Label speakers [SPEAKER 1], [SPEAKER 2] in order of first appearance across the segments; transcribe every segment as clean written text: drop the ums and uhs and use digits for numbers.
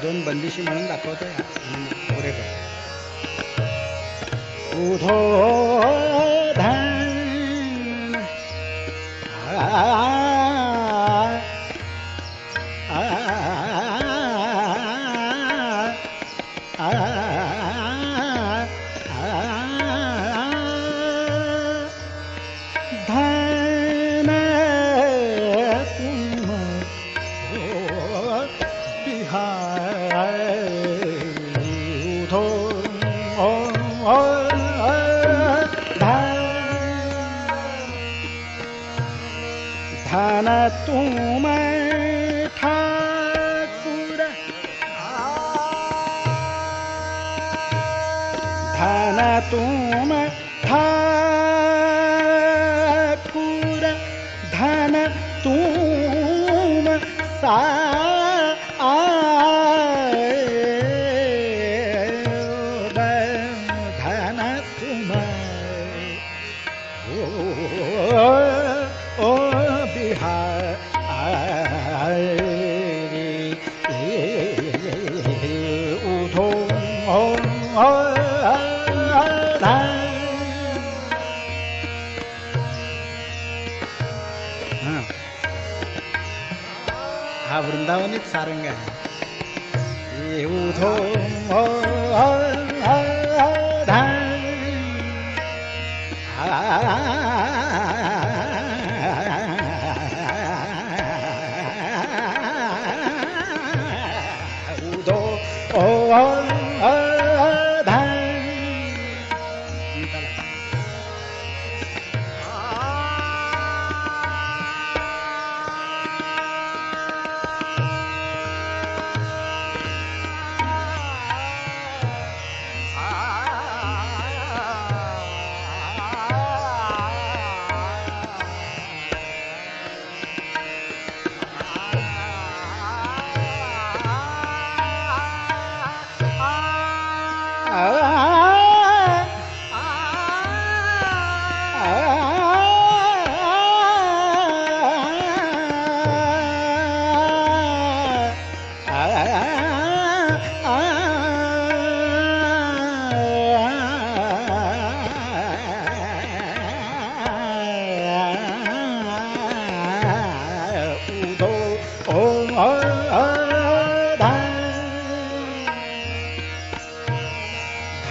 [SPEAKER 1] दोन बंदिशी म्हणून दाखवतोय पुरे उधो धन धन तुम ठाकुर धन तुम ठाकुर धन तुम सा धन तुम ओ बिहार उठो हा वृंदावनीच सारंग आहे उठो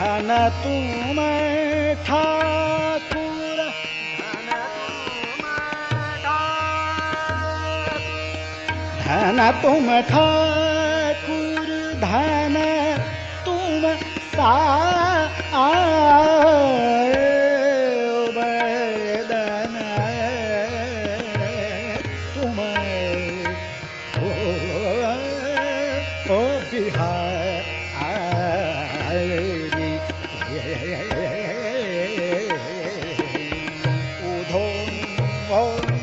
[SPEAKER 1] धन तुम ठाकुर धन तुम ठाकुर धन तुम वेदन तुम ओ बिहारी उधो उधो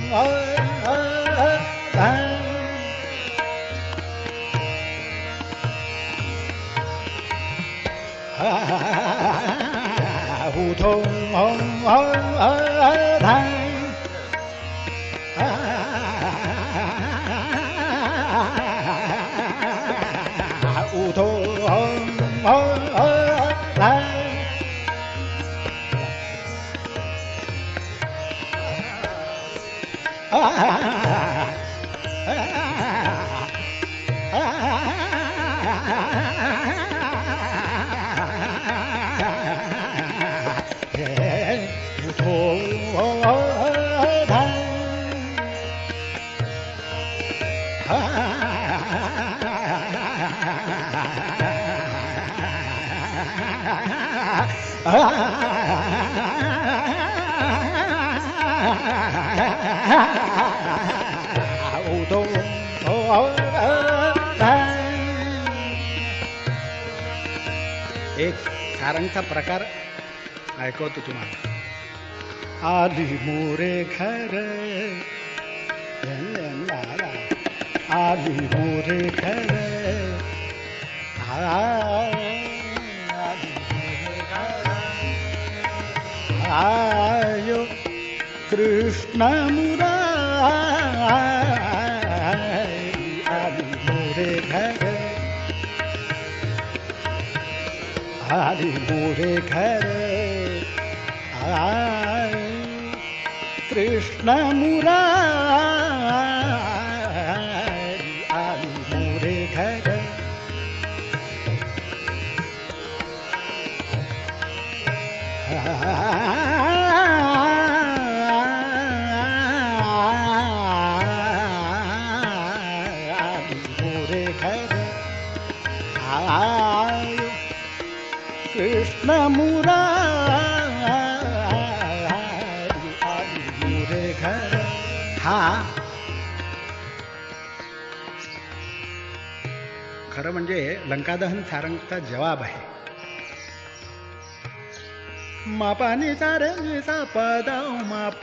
[SPEAKER 1] एक सारंगचा प्रकार ऐकवतो तुम्हाला. आली मोरे घर आली मोरे घर आयो कृष्ण मुरारी आली मोरे घर आली मोरे घर कृष्ण मुरारी आली मोरे घर कृष्ण मुरारी आली मोरे घर. हा खरं म्हणजे लंकादहन सारंगचा जवाब आहे. मापानी सारे निसा पदा माप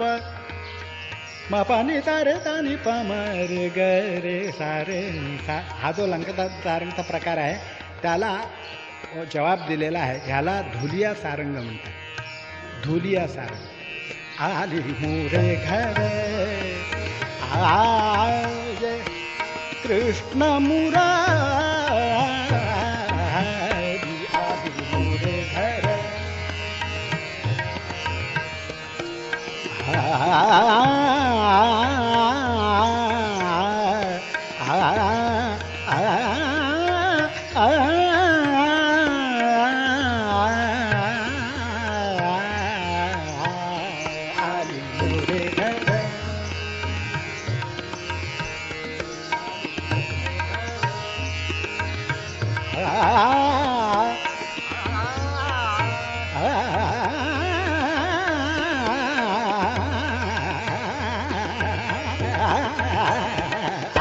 [SPEAKER 1] मापानी सारे तानी पमरे गरे सारे निसा. हा जो लंकादहन सारंगचा प्रकार आहे त्याला जवाब दिलेला आहे. ह्याला धुलिया सारंग म्हणतात. धुलिया सारंग. आली मोरे घर आज कृष्ण मुरारी आली मोरे घर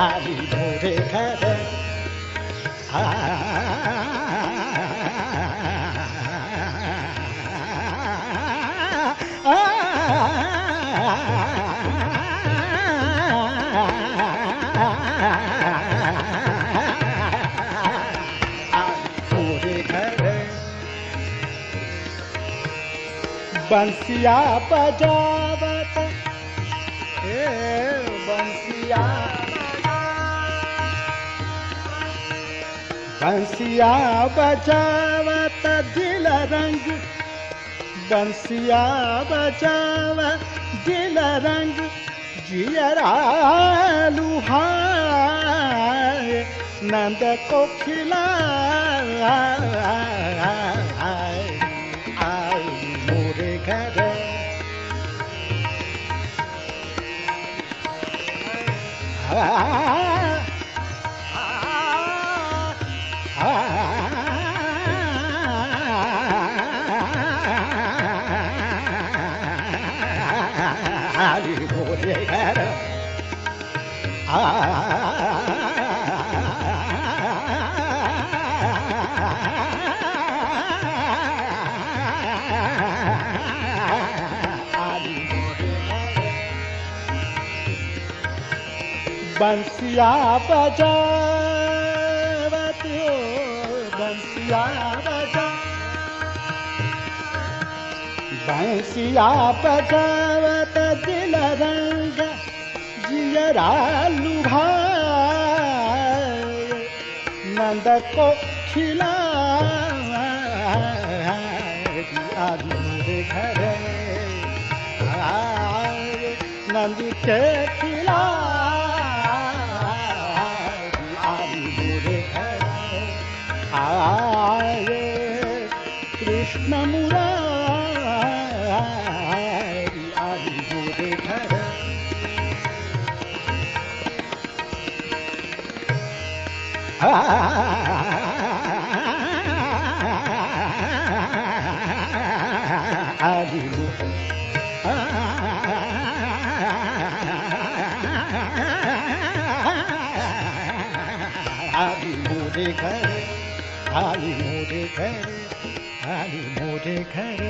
[SPEAKER 1] आली मोरे घर मोरे घर बंसिया बजावत बंसिया बंसिया बजावत दिल रंग बंसिया बजावत दिल रंग जियरा लुहार नंद को खिला मोरे घर आली मोरे घर बंसिया बजावत हो बंसिया बजा बंसिया बजावत दिल रंग जियरा लुभाए नंद को खिला आदि मोरे घर नंद के खिला आए कृष्ण मुरारी आदि मोरे घर आदि मोरे घर आली मोरे घर आली मोरे घर।